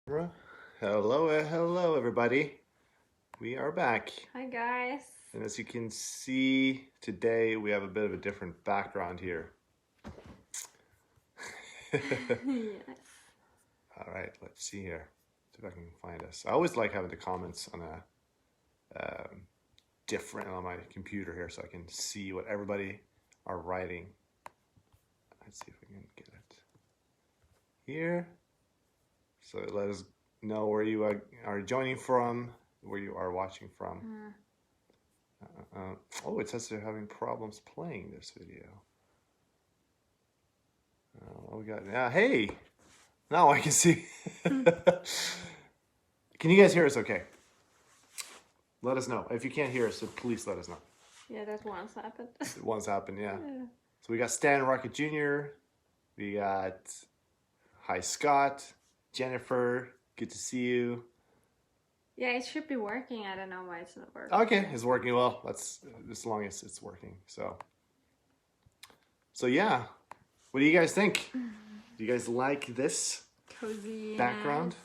Hello, everybody. We are back. Hi guys. And as you can see, today we have a bit of a different background here. Yes. All right, let's see here. See if I can find us. I always like having the comments on different on my computer here so I can see what everybody are writing. Let's see if we can get it here. So let us know where you are joining from, where you are watching from. Oh, it says they're having problems playing this video. What we got? Yeah, hey! Now I can see. Can you guys hear us okay? Let us know. If you can't hear us, so please let us know. Yeah, that once happened. It once happened, yeah. So we got Stan Rocket Jr., we got Hi Scott, Jennifer, good to see you. Yeah, it should be working. I don't know why it's not working. Okay, it's working well. That's as long as it's working. So yeah. What do you guys think? Do you guys like this Cozy background?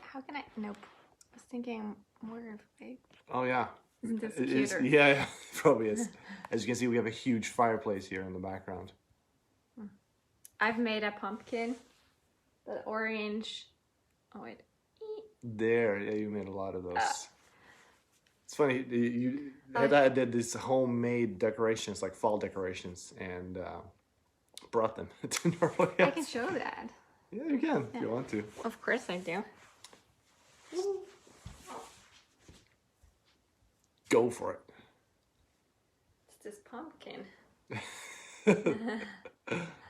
How can I? Nope. I was thinking more of a. Oh yeah. Isn't this It is, cuter? yeah, it probably is. As you can see, we have a huge fireplace here in the background. I've made a pumpkin, the orange. Oh wait. There, yeah, you made a lot of those. It's funny, Heta did these homemade decorations, like fall decorations, and brought them to Norway. I can show that. Yeah, you can if you want to. Of course I do. Go for it. It's this pumpkin.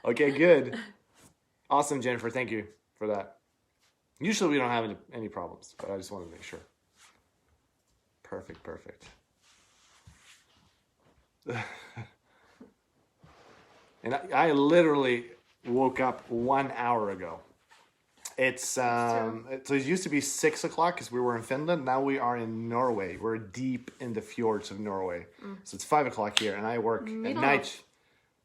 Okay, good. Awesome, Jennifer. Thank you for that. Usually we don't have any problems, but I just wanted to make sure. Perfect. And I literally woke up 1 hour ago. It's so it used to be 6 o'clock because we were in Finland. Now we are in Norway. We're deep in the fjords of Norway. So it's 5 o'clock here, and I work at night.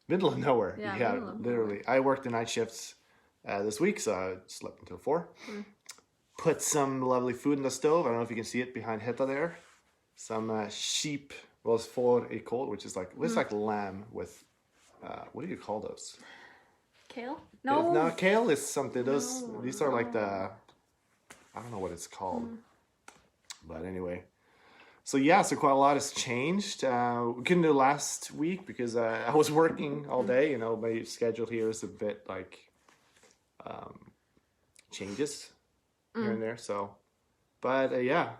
Middle of nowhere. Yeah, literally. I worked the night shifts this week, so I slept until 4. Put some lovely food in the stove. I don't know if you can see it behind Heta there. Some sheep, well, it's fårikål, which is like, it's like lamb with, what do you call those? Kale? No. Kale is something. These are like I don't know what it's called. But anyway. So yeah, so quite a lot has changed. We couldn't do last week because I was working all day. You know, my schedule here is a bit like changes here and there. So, but yeah.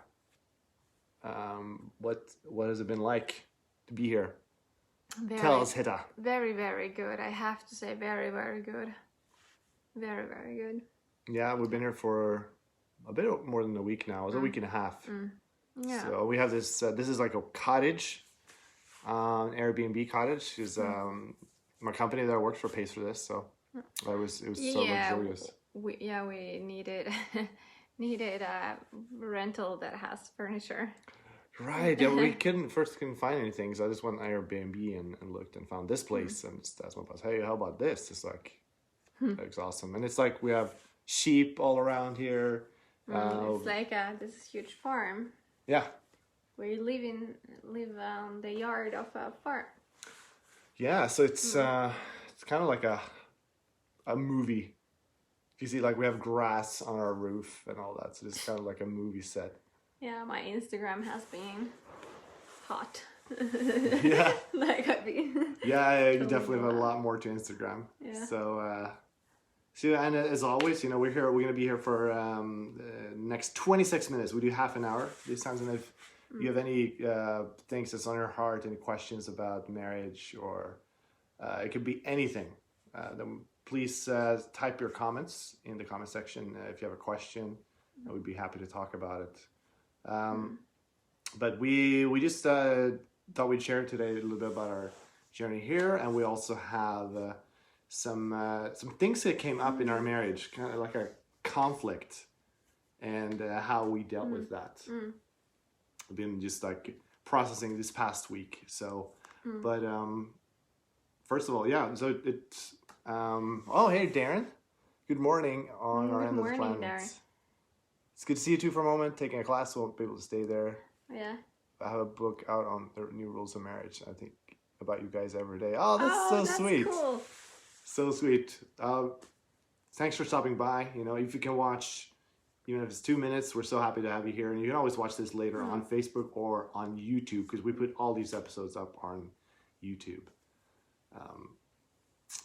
What has it been like to be here? Tell us, Heta. Very, very good. I have to say, very, very good. Very, very good. Yeah, we've been here for a bit more than a week now. It's a week and a half. Yeah. So we have this. This is like a cottage, Airbnb cottage. Is my company that I worked for pays for this, so it was so luxurious. We needed a rental that has furniture. Right, yeah, we couldn't find anything, so I just went on Airbnb and looked and found this place and just asked my boss, hey, how about this? It's like, looks awesome. And it's like we have sheep all around here. It's like this huge farm. Yeah. Where you live on the yard of a farm. Yeah, so it's kind of like a movie. You see, like we have grass on our roof and all that, so it's kind of like a movie set. Yeah, my Instagram has been hot. Yeah. Like I've been. Yeah, you definitely have a lot more to Instagram. Yeah. So, and as always, you know, we're gonna be here for the next 26 minutes. We do half an hour these times, and if you have any things that's on your heart, any questions about marriage, or it could be anything, then please type your comments in the comment section if you have a question. We'd be happy to talk about it. But we just thought we'd share today a little bit about our journey here, and we also have some things that came up in our marriage, kind of like a conflict, and how we dealt with that. I've been just like processing this past week. So, but first of all, yeah. So it's oh hey Darren, good morning on our Good end of the morning planet. there. It's good to see you too for a moment. Taking a class, won't be able to stay there. Yeah. I have a book out on the new rules of marriage. I think about you guys every day. Oh, that's so that's sweet. cool. So sweet. Thanks for stopping by. You know, if you can watch, even if it's 2 minutes, we're so happy to have you here. And you can always watch this later on Facebook or on YouTube because we put all these episodes up on YouTube.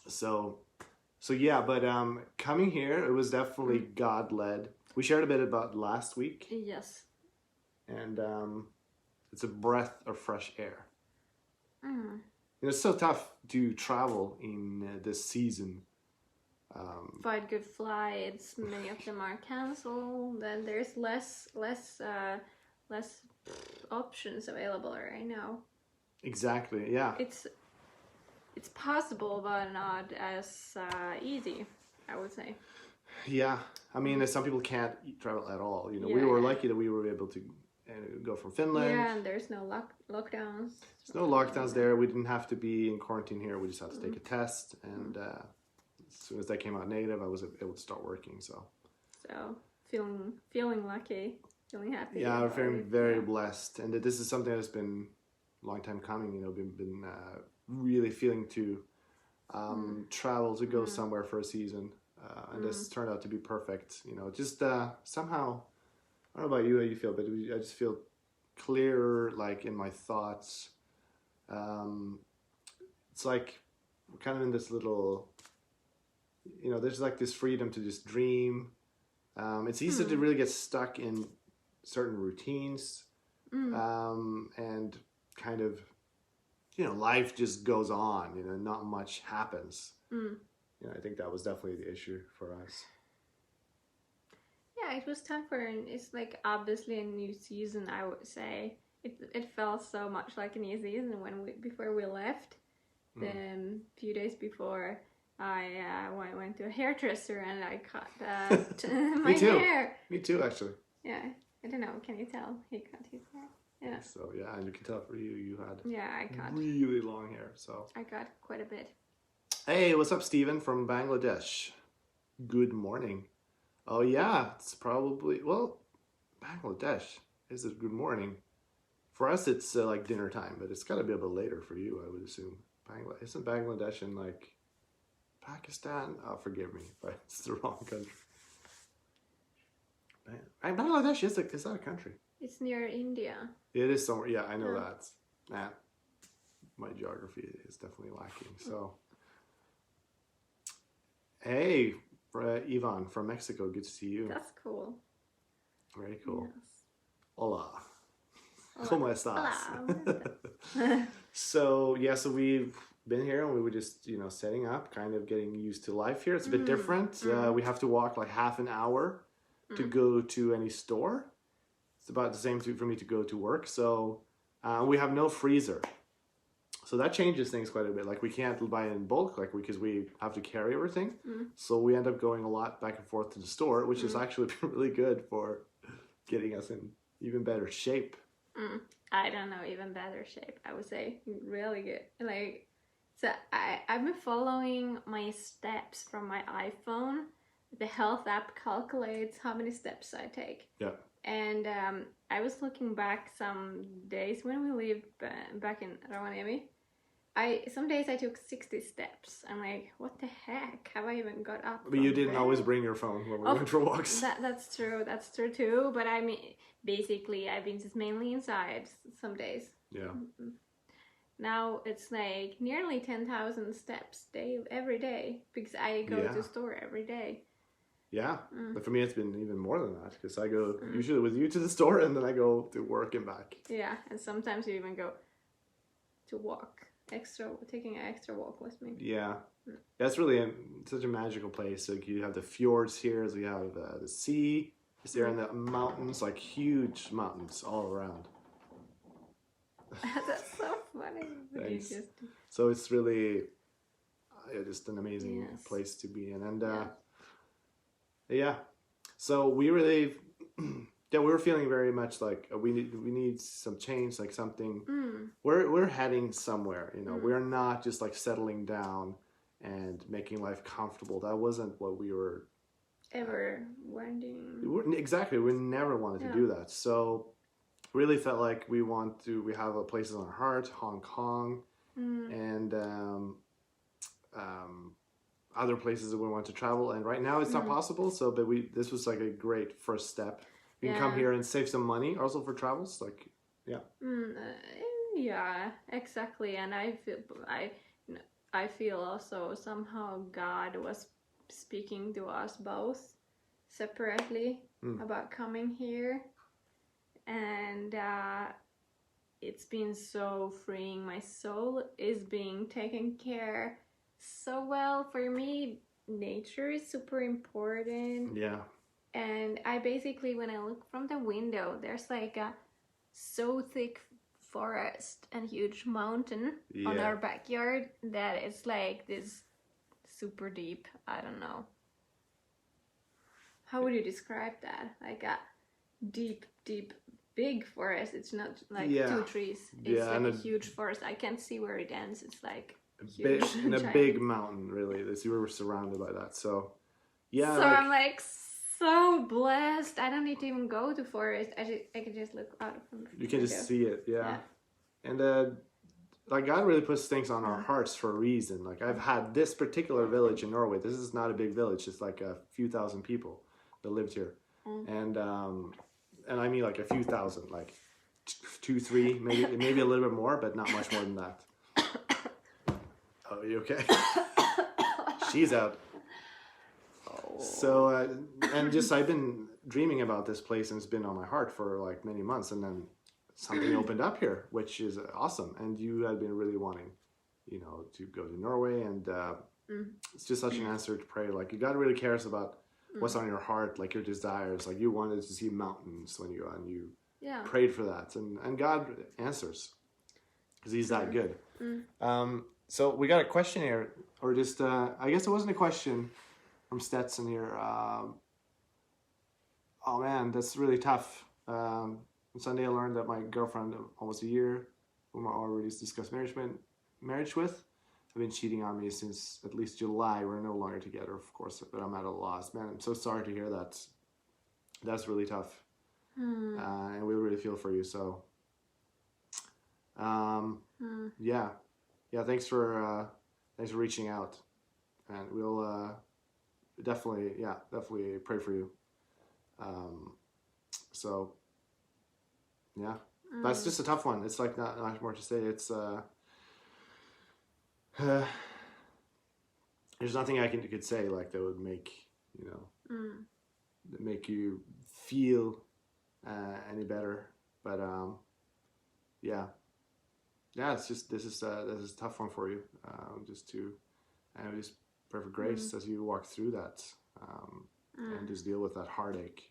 So yeah, but coming here, it was definitely God led. We shared a bit about last week, Yes. and it's a breath of fresh air. Mm. You know, it's so tough to travel in this season. Find good flights. Many of them are canceled. Then there's less options available right now. Exactly. Yeah. It's possible, but not as easy, I would say. Yeah. I mean, some people can't travel at all. You know, we Yeah, were yeah. lucky that we were able to go from Finland. Yeah, and there's no lockdowns. There's no lockdowns there. We didn't have to be in quarantine here. We just had to take a test, and as soon as that came out negative, I was able to start working. So feeling lucky, feeling happy. yeah, I'm about feeling it. very blessed, and that this is something that's been a long time coming. You know, been really feeling to travel to go somewhere for a season, and this turned out to be perfect. You know, just somehow, I don't know about you how you feel, but I just feel clearer, like in my thoughts. It's like we're kind of in this little, you know, there's like this freedom to just dream. It's easy to really get stuck in certain routines, and kind of, you know, life just goes on, you know, not much happens. You know, I think that was definitely the issue for us. Yeah, it was tougher, and it's like obviously a new season. I would say it felt so much like a new season before we left. The few days before, I went to a hairdresser and I cut my hair. Me too, actually. Yeah, I don't know. Can you tell he cut his hair? Yeah. So yeah, and you can tell for you had I cut. really long hair. So I got quite a bit. hey, what's up, Stephen from Bangladesh? Good morning. Oh yeah, it's probably, well, Bangladesh is it good morning? For us, it's like dinner time, but it's got to be a bit later for you, I would assume. Isn't Bangladesh in like Pakistan? Oh, forgive me, but it's the wrong country. Bangladesh is that a country? It's near India. It is somewhere. Yeah, I know that. Nah, my geography is definitely lacking. So, hey, Ivan from Mexico. Good to see you. That's cool. Very cool. Yes. Hola. Hola. ¿Cómo estás? Hola. So we've been here and we were just, you know, setting up, kind of getting used to life here. It's a bit different. We have to walk like half an hour to go to any store. It's about the same for me to go to work. So we have no freezer. So that changes things quite a bit. Like we can't buy in bulk, like because we have to carry everything. So we end up going a lot back and forth to the store, which is actually really good for getting us in even better shape. I don't know, even better shape. I would say really good. Like, so I've been following my steps from my iPhone. The health app calculates how many steps I take. Yeah. And I was looking back some days when we lived back in Rovaniemi. Some days I took 60 steps. I'm like, what the heck? Have I even got up? But you didn't always bring your phone when we went for walks. That's true. That's true too. But I mean, basically, I've been just mainly inside some days. Yeah. Now it's like nearly 10,000 steps every day because I go to store every day. Yeah, but for me it's been even more than that because I go usually with you to the store and then I go to work and back. Yeah, and sometimes you even go to walk. Taking an extra walk with me. Yeah, that's really such a magical place. Like you have the fjords here, so you have the sea. Is there in the mountains, like huge mountains all around. That's so funny. Thanks. So it's really just an amazing place to be in, and yeah. So we really. Yeah, we were feeling very much like we need some change, like something. We're heading somewhere, you know. We're not just like settling down and making life comfortable. That wasn't what we were ever wanting. Exactly, we never wanted to do that. So really felt like we have a places on our heart, Hong Kong, and other places that we want to travel. And right now it's not possible. So, but this was like a great first step. You can come here and save some money also for travels. Like, yeah. Yeah, exactly. And I feel also somehow God was speaking to us both separately about coming here, and it's been so freeing. My soul is being taken care so well. For me, nature is super important. Yeah. And I basically, when I look from the window, there's like a so thick forest and huge mountain on our backyard that it's like this super deep, I don't know. How would you describe that? Like a deep, big forest. It's not like two trees. It's like a huge forest. I can't see where it ends. It's like huge, a big mountain, really. We were surrounded by that. So, yeah. So I'm like so blessed. I don't need to even go to forest. I can just look out from the window. You can just see it, yeah. And like God really puts things on our hearts for a reason. Like I've had this particular village in Norway. This is not a big village. It's like a few thousand people that lived here, and I mean like a few thousand, like 2, 3, maybe a little bit more, but not much more than that. Oh, you okay? She's out. So, and just I've been dreaming about this place, and it's been on my heart for like many months, and then something opened up here, which is awesome. And you had been really wanting, to go to Norway, and it's just such an answer to pray. Like God really cares about what's on your heart, like your desires. Like you wanted to see mountains when you go, and you prayed for that, and God answers because He's that good. So we got a question here, or just I guess it wasn't a question. From Stetson here. Oh man, that's really tough. On Sunday I learned that my girlfriend of almost a year, whom I already discussed marriage with, have been cheating on me since at least July. We're no longer together, of course, but I'm at a loss. Man, I'm so sorry to hear that. That's really tough. And we really feel for you. So, yeah. Thanks for reaching out, and we'll. Definitely pray for you. So, yeah, that's just a tough one. It's like not much more to say. It's there's nothing I could say like that would make make you feel any better. But it's just this is a tough one for you. Just pray for grace as you walk through that, and just deal with that heartache,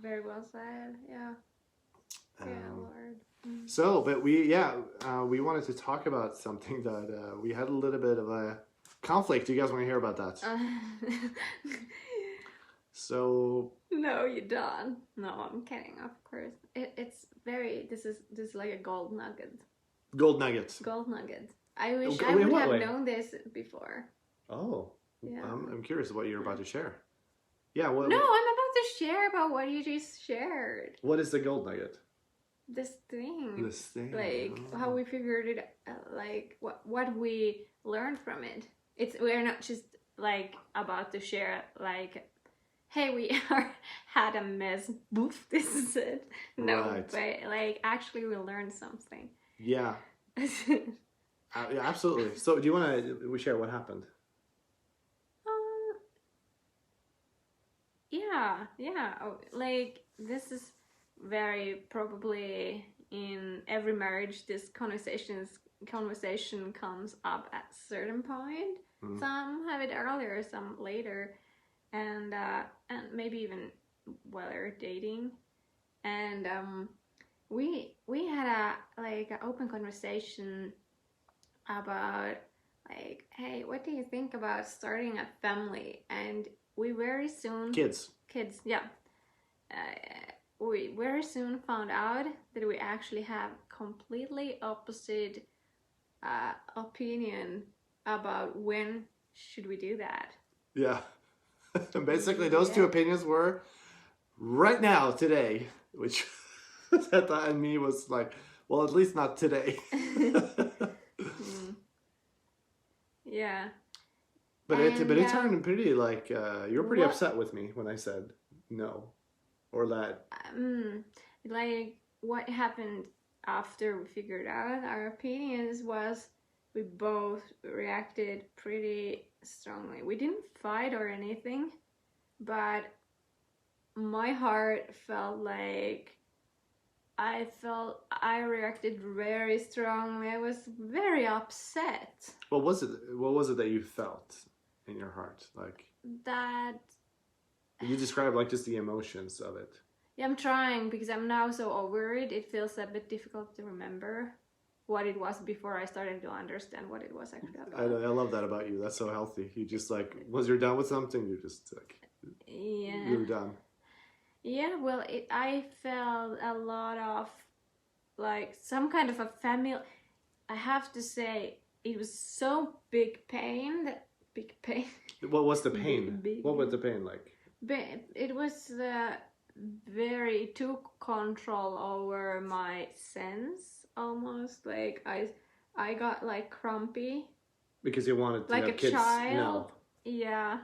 Very well said, yeah. Lord. So, but we wanted to talk about something that we had a little bit of a conflict. Do you guys want to hear about that? So. No, you don't. No, I'm kidding. Of course, it's very. This is like a gold nugget. Gold nuggets. Gold nugget. I wish I would have known this before. Oh, yeah. I'm curious what you're about to share. Yeah. No, I'm about to share about what you just shared. What is the gold nugget? This thing. Like how we figured it out, like what we learned from it. We're not just like about to share like, hey, we had a mess. Boof, this is it. No, right. But like actually we learned something. Yeah. Yeah, absolutely. So, do you want to share what happened? Yeah. Oh, like this is very probably in every marriage. This conversation comes up at a certain point. Some have it earlier, some later, and maybe even while they're dating. And we had an open conversation about like, hey, what do you think about starting a family? And we very soon kids, yeah. We very soon found out that we actually have completely opposite opinion about when should we do that. Yeah. And basically, those two opinions were right now, today, which Heta and me was like, well, at least not today. Yeah. But it turned pretty like you were pretty upset with me when I said no, or that. Like what happened after we figured out our opinions was we both reacted pretty strongly. We didn't fight or anything, but my heart felt like I reacted very strongly. I was very upset. What was it? What was it that you felt in your heart? Like that. You describe like just the emotions of it. Yeah, I'm trying because I'm now so over it. It feels a bit difficult to remember what it was before I started to understand what it was actually about. I love that about you. That's so healthy. You just like once you're done with something, you're just like you're done. Yeah, well, I felt a lot of like some kind of a family. I have to say, it was so big pain. What was the pain? What was the pain like? It was it took control over my sense almost. Like I got like grumpy. Because you wanted to like have a kids. child. No. Yeah.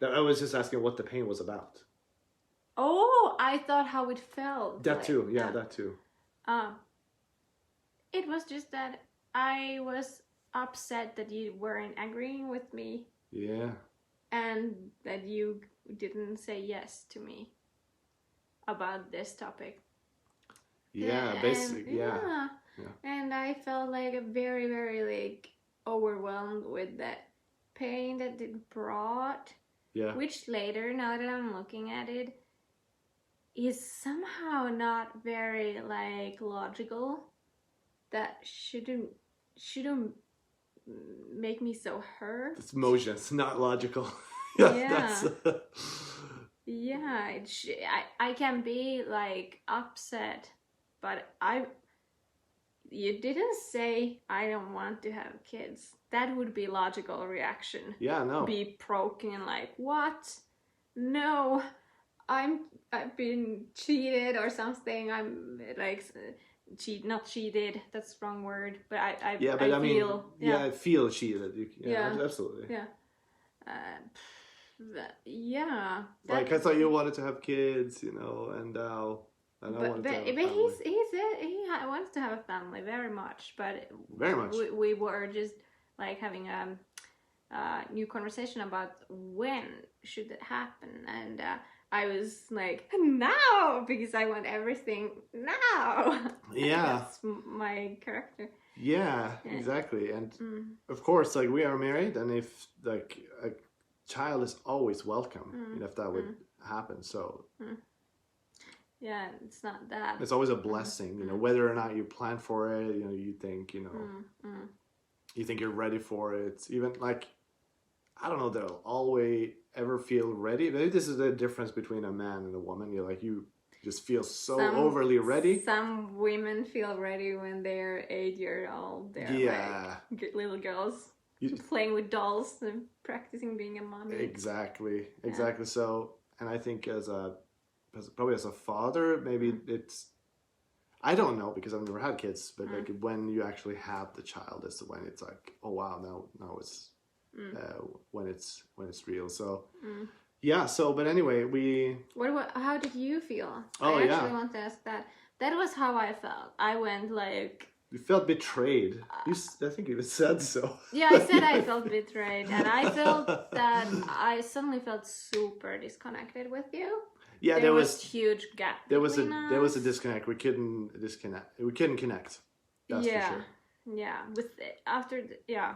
I was just asking what the pain was about. Oh, I thought how it felt. That too, yeah, that too. It was just that I was upset that you weren't agreeing with me. Yeah. And that you didn't say yes to me about this topic. Yeah, basically, yeah. And I felt like a very, very like overwhelmed with that pain that it brought. Yeah. Which later, now that I'm looking at it, is somehow not very like logical. That shouldn't make me so hurt. It's emotions, not logical. Yeah. Yeah, I can be like upset, but you didn't say I don't want to have kids. That would be logical reaction. Yeah, no. Be broken like, what? No, I've been cheated or something. I'm like not cheated. That's the wrong word. But I feel. I feel cheated. Absolutely. Yeah. Yeah. Like I thought you wanted to have kids, and I wanted to have a family. He wants to have a family very much, but very much. We were just like having a new conversation about when should it happen, and I was like now because I want everything now. Yeah, that's my character. Yeah, exactly, and of course, like we are married, and if like a child is always welcome, if that would happen. So. Yeah, it's not that. It's always a blessing, whether or not you plan for it. You think, you think you're ready for it. Even like, I don't know that I'll always ever feel ready. Maybe this is the difference between a man and a woman. You just feel so overly ready. Some women feel ready when they're 8 years old. They're like little girls playing with dolls and practicing being a mommy. Exactly. So, and I think probably as a father, maybe it's, I don't know because I've never had kids, but like when you actually have the child is when it's like, oh wow, now it's when it's real. So but anyway, how did you feel? I actually want to ask that. That was how I felt. I went like, you felt betrayed. I think you said so. Yeah, I said I felt betrayed, and I felt that I suddenly felt super disconnected with you. Yeah, there was huge gap. There was a disconnect. We couldn't connect. That's for sure. Yeah.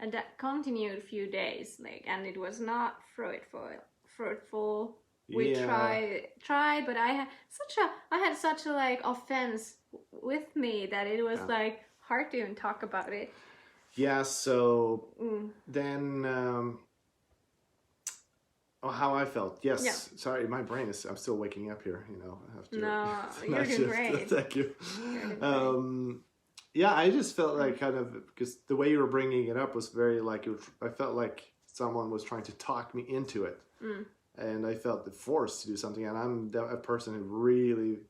And that continued a few days, and it was not fruitful. We tried, but I had such a offense with me that it was hard to even talk about it. Yeah. So then. Oh, how I felt. Yes. Yeah. Sorry, my brain is. I'm still waking up here. After. No, you're doing great. Thank you. Yeah, I just felt like kind of because the way you were bringing it up was very like I felt like someone was trying to talk me into it, and I felt forced to do something. And I'm a person who really,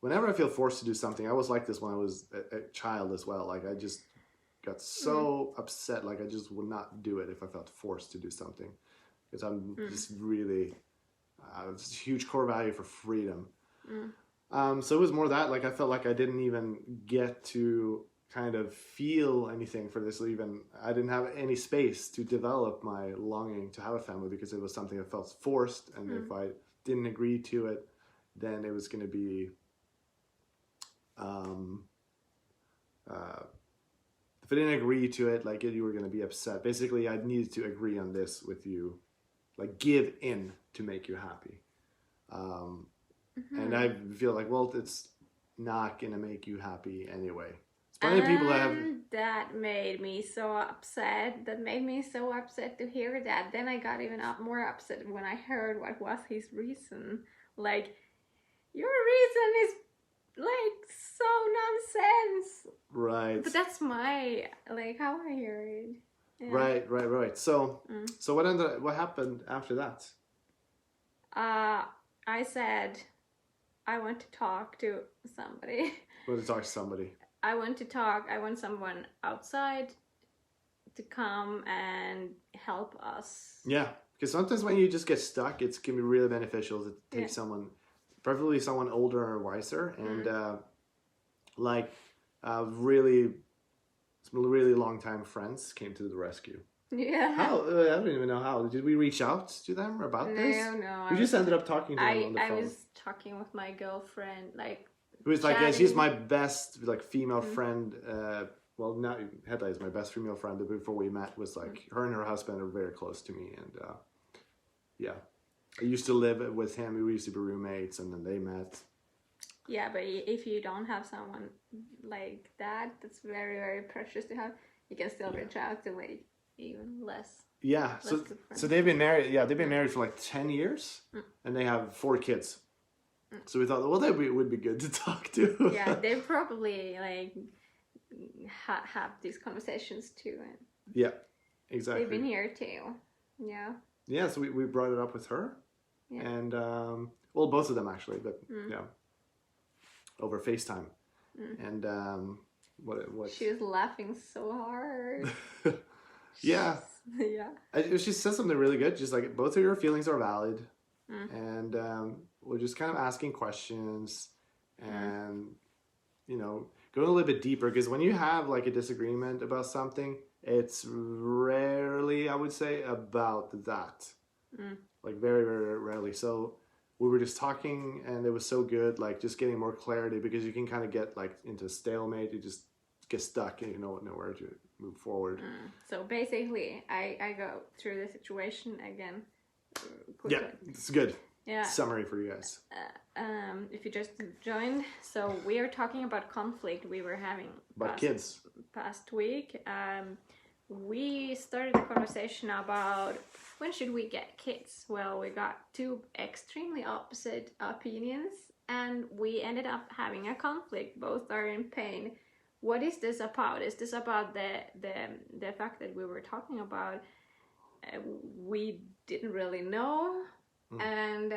whenever I feel forced to do something, I was like this when I was a child as well. Like I just got so upset, like I just would not do it if I felt forced to do something, because I'm just really it's a huge core value for freedom. So it was more that, like I felt like I didn't even get to kind of feel anything for this. Even I didn't have any space to develop my longing to have a family, because it was something that felt forced, and if I didn't agree to it, then it was going to be if I didn't agree to it, like you were going to be upset. Basically, I needed to agree on this with you, like give in to make you happy. And I feel like, well, it's not going to make you happy anyway. It's plenty of people that have... That made me so upset. That made me so upset to hear that. Then I got even more upset when I heard what was his reason. Like, your reason is like so nonsense. Right. But that's my, like, how I hear it. Yeah. Right. So what happened after that? I said, I want to talk to somebody. You want to talk to somebody? I want someone outside to come and help us. Yeah, because sometimes when you just get stuck, it can be really beneficial to take someone, preferably someone older or wiser, and really long time friends came to the rescue. Yeah. How? I don't even know how. Did we reach out to them about this? No. We just ended up talking to them on the phone. I was talking with my girlfriend, like. It was like, yeah, she's my best, like, female friend. Well, now Heta is my best female friend, but before we met was like, her and her husband are very close to me, and yeah. I used to live with him, we used to be roommates, and then they met. Yeah, but if you don't have someone like that, that's very, very precious to have. You can still reach out to, like, even less. Yeah, so they've been married. Yeah, they've been married for like 10 years, and they have 4 kids. So we thought, well, that would be good to talk to. Yeah, they probably like have these conversations too. And yeah, exactly. they've been here too. Yeah. Yeah, so we brought it up with her, and well, both of them actually, but yeah, over FaceTime, and what? She was laughing so hard. Yeah. Yeah. She said something really good. Just like, both of your feelings are valid, and we're just kind of asking questions, and going a little bit deeper, because when you have like a disagreement about something, it's rarely, I would say, about that. Like very, very rarely. So we were just talking, and it was so good, like just getting more clarity, because you can kind of get like into stalemate. You just get stuck, and you know where to move forward. So basically, I go through the situation again. Quickly. Yeah, it's good. Yeah. Summary for you guys. If you just joined, so we are talking about conflict we were having about kids past week. We started a conversation about when should we get kids. Well, we got 2 extremely opposite opinions, and we ended up having a conflict. Both are in pain. What is this about? Is this about the fact that we were talking about we didn't really know, and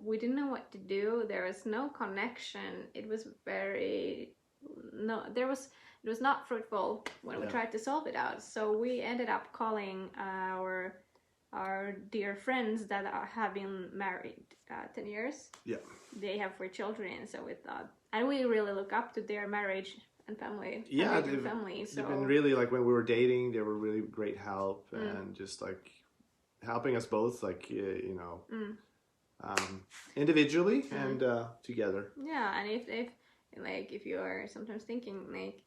we didn't know what to do. There was no connection. It was it was not fruitful when we tried to solve it out. So we ended up calling our dear friends that have been married 10 years. Yeah. They have 4 children, so we thought, and we really look up to their marriage and family. Yeah, they've been really, like, when we were dating, they were really great help, and just like helping us both, like, individually and together. Yeah, and if you are sometimes thinking, like,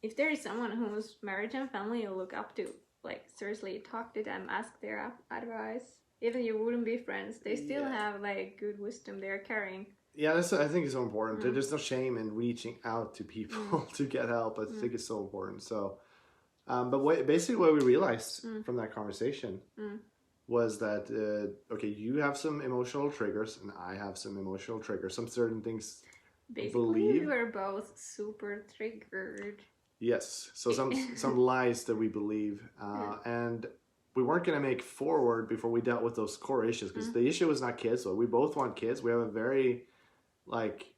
if there is someone whose marriage and family you look up to, like, seriously, talk to them, ask their advice. Even you wouldn't be friends, they still have like good wisdom they're carrying. Yeah, I think it's so important. There's no shame in reaching out to people to get help. I think it's so important. So, but basically what we realized from that conversation was that, okay, you have some emotional triggers, and I have some emotional triggers. Some certain things Basically, we were both super triggered. Yes. So some lies that we believe, and we weren't going to make forward before we dealt with those core issues, because the issue was not kids. So we both want kids. We have a very like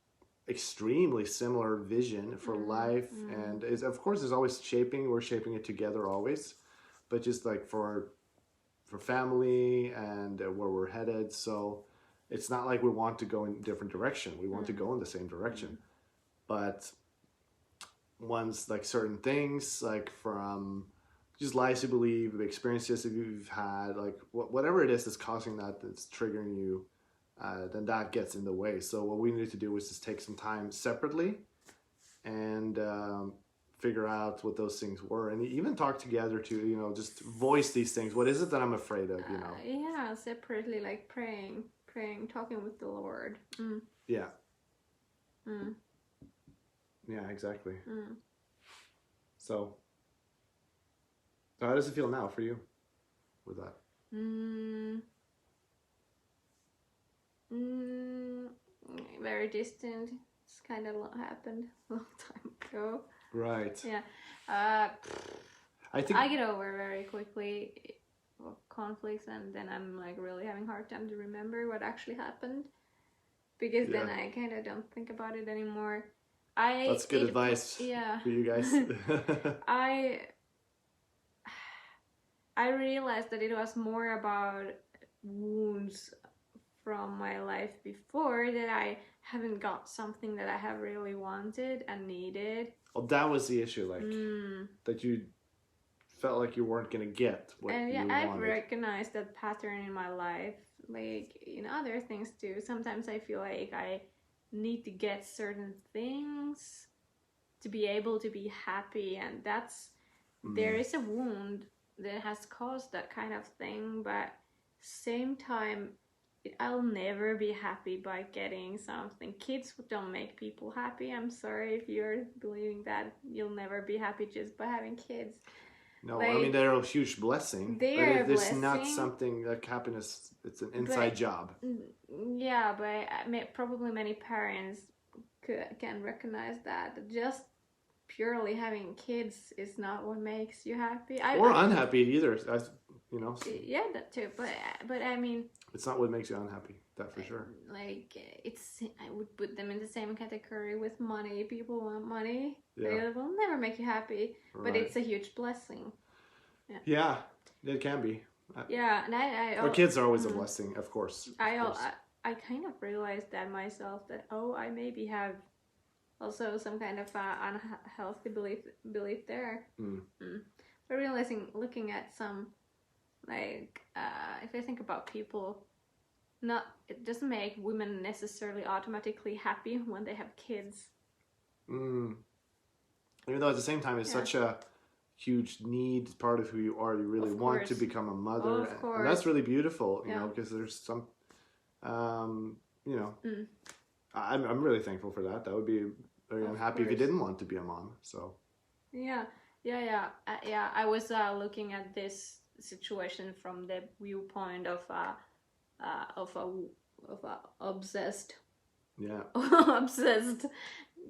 extremely similar vision for life, and it's, of course there's always shaping. We're shaping it together always, but just like for family and where we're headed. So it's not like we want to go in a different direction. We want to go in the same direction, but once like certain things, like from just lies you believe, experiences that you've had, like whatever it is that's causing that, that's triggering you, then that gets in the way. So what we need to do is just take some time separately and figure out what those things were, and even talk together to, you know, just voice these things. What is it that I'm afraid of, you know? Yeah, separately, like praying, talking with the Lord. Yeah. Yeah, exactly. So how does it feel now for you with that? Very distant. It's kind of happened a long time ago. Right. Yeah. I think I get over very quickly conflicts, and then I'm like really having a hard time to remember what actually happened, because then I kind of don't think about it anymore. That's good advice for you guys. I realized that it was more about wounds from my life before, that I haven't got something that I have really wanted and needed. Well, that was the issue, like that you felt like you weren't gonna get what you wanted. I've recognized that pattern in my life, like in other things too. Sometimes I feel like I need to get certain things to be able to be happy, and that's there is a wound that has caused that kind of thing, but same time I'll never be happy by getting something. Kids don't make people happy. I'm sorry if you're believing that you'll never be happy just by having kids. No, like, I mean, they're a huge blessing. They're a blessing. It's not something like happiness. It's an inside job. Yeah, but probably many parents can recognize that. Just purely having kids is not what makes you happy. Or unhappy either. You know. Yeah, that too. But I mean, it's not what makes you unhappy. That for sure. Like I would put them in the same category with money. People want money. Yeah. They will never make you happy, but it's a huge blessing. Yeah, it can be. Yeah, and our kids are always a blessing, of course. I kind of realized that myself, that I maybe have also some kind of unhealthy belief there. But realizing, looking at some, like if I think about people, it doesn't make women necessarily automatically happy when they have kids. Even though at the same time it's such a huge need, part of who you are. You really want to become a mother, and that's really beautiful, you know, because there's some you know, I'm really thankful for that. That would be very unhappy if you didn't want to be a mom. So I was looking at this situation from the viewpoint of a obsessed obsessed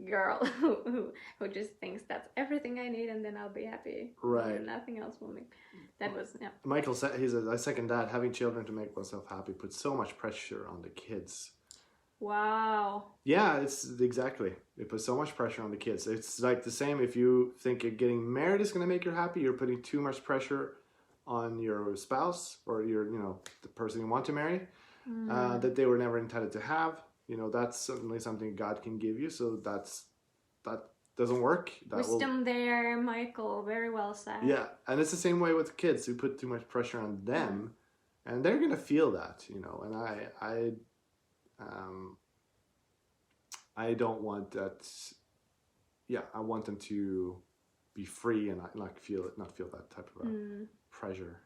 girl who just thinks that's everything I need, and then I'll be happy. Right. And nothing else will make. That was Michael said, he's a second dad. Having children to make oneself happy puts so much pressure on the kids. Wow. Yeah, it's exactly. It puts so much pressure on the kids. It's like the same if you think getting married is going to make you happy. You're putting too much pressure on your spouse or your, you know, the person you want to marry that they were never intended to have. You know, that's certainly something God can give you. So that doesn't work. Wisdom there, Michael. Very well said. Yeah, and it's the same way with kids. We put too much pressure on them, and they're gonna feel that, you know. And I don't want that. Yeah, I want them to be free and not feel that type of pressure.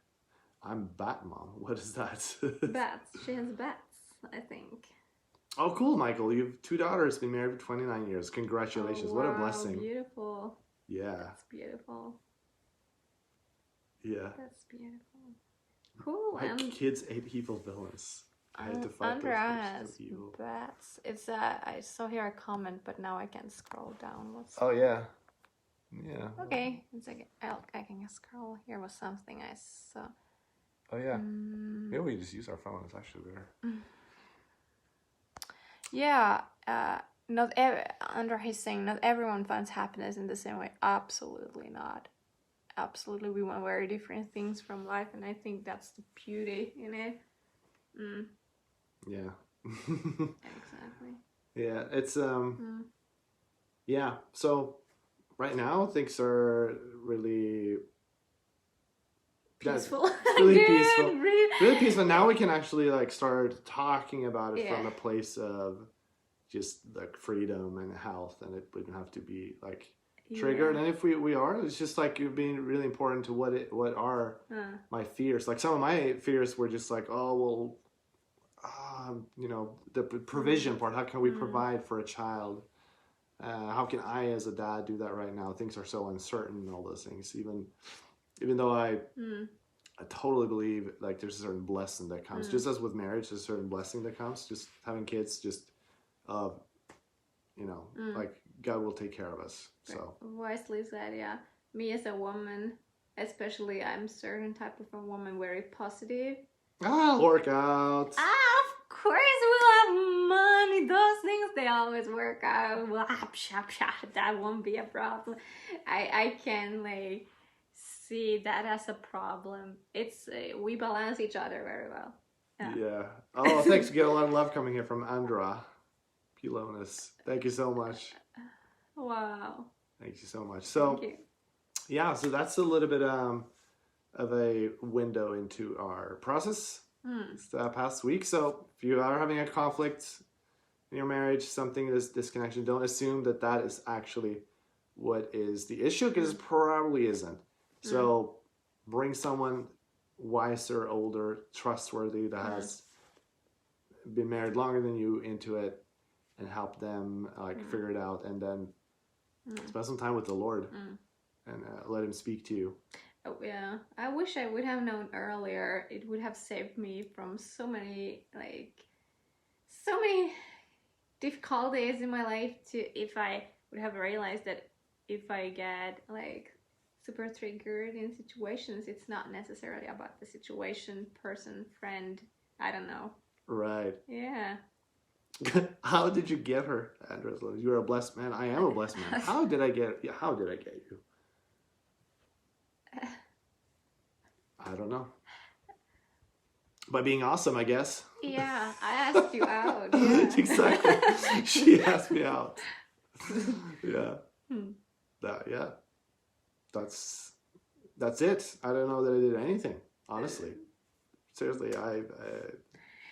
I'm bat mom. What is that? Bats. She has bats, I think. Oh, cool, Michael. You have 2 daughters, been married for 29 years. Congratulations. What a blessing. Beautiful. Yeah. That's beautiful. Yeah. That's beautiful. Cool. My kids ate evil villains. I had to fight Andrea has bats. It's I saw here a comment, but now I can't scroll down. Yeah. Yeah. Okay. It's like I can scroll. Here was something I saw. Oh yeah. Maybe we just use our phone. It's actually there. Yeah. Andra is saying not everyone finds happiness in the same way. Absolutely not. Absolutely, we want very different things from life, and I think that's the beauty in it. Yeah. Exactly. Yeah, it's yeah. So right now things are really Peaceful. Really Good, peaceful. really. Really peaceful. Now we can actually like start talking about it Yeah. from a place of just like freedom and health, and it wouldn't have to be like triggered. Yeah. And if we are, it's just like you're being really important to what are my fears. Like some of my fears were just like, oh well, you know, the provision part. How can we provide for a child? How can I, as a dad, do that right now? Things are so uncertain and all those things. Even though I totally believe like there's a certain blessing that comes, just as with marriage, there's a certain blessing that comes. Just having kids, just you know, like God will take care of us. So wisely said, yeah. Me as a woman, especially, I'm certain type of a woman, very positive. I'll work out. Of course we'll have money. Those things, they always work out. That won't be a problem. I can like see that as a problem. It's we balance each other very well. Yeah. Oh, thanks. Get a lot of love coming here from Andra Pilonis. Thank you so much. Wow. Thank you so much. So, Thank you. yeah, so that's a little bit of a window into our process this past week. So, if you are having a conflict in your marriage, something this disconnection, don't assume that that is actually what is the issue, because it probably isn't. So, bring someone wiser, older, trustworthy that has been married longer than you into it, and help them like figure it out, and then spend some time with the Lord and let Him speak to you. Oh, yeah, I wish I would have known earlier. It would have saved me from so many difficulties in my life. If I would have realized that if I get like super triggered in situations, it's not necessarily about the situation, person, friend. I don't know. Right. Yeah. How did you get her, Andres? You're a blessed man. I am a blessed man. How did I get you? I don't know. By being awesome, I guess. Yeah, I asked you out. Yeah. Exactly. She asked me out. Yeah. Yeah. That's it. I don't know that I did anything, honestly. Seriously,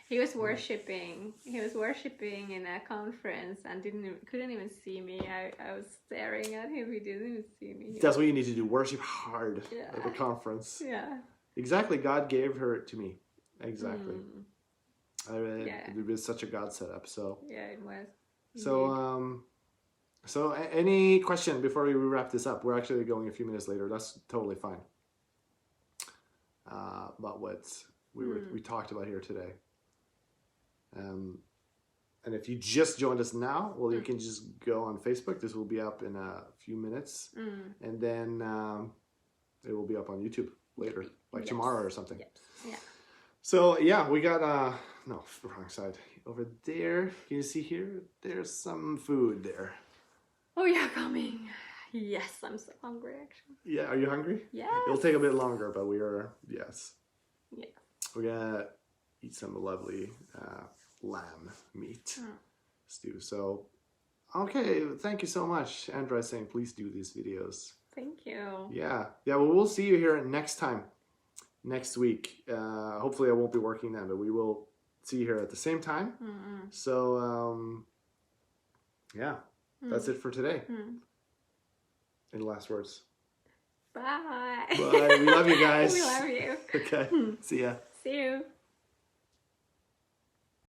He was worshiping. He was worshiping in a conference and couldn't even see me. I was staring at him. He didn't even see me. That's what you need to do. Worship hard at the conference. Yeah. Exactly. God gave her to me. Exactly. It was such a God setup. So yeah, it was. So any question before we wrap this up? We're actually going a few minutes later. That's totally fine. About what we talked about here today. And if you just joined us now, well, you can just go on Facebook. This will be up in a few minutes, and then it will be up on YouTube later, like tomorrow or something. Yes. Yeah. So yeah, we got no, wrong side. Over there, can you see here? There's some food there. Oh, you're coming. Yes, I'm so hungry actually. Yeah, are you hungry? Yes. It'll take a bit longer, but we are, yes. Yeah. We're gonna eat some lovely lamb meat stew. So, okay, thank you so much. Andra is saying, please do these videos. Thank you. Yeah. Well, we'll see you here next time, next week. Hopefully I won't be working then, but we will see you here at the same time. So, yeah, that's it for today. Any last words? Bye. Bye. We love you guys. We love you. Okay. See ya. See you.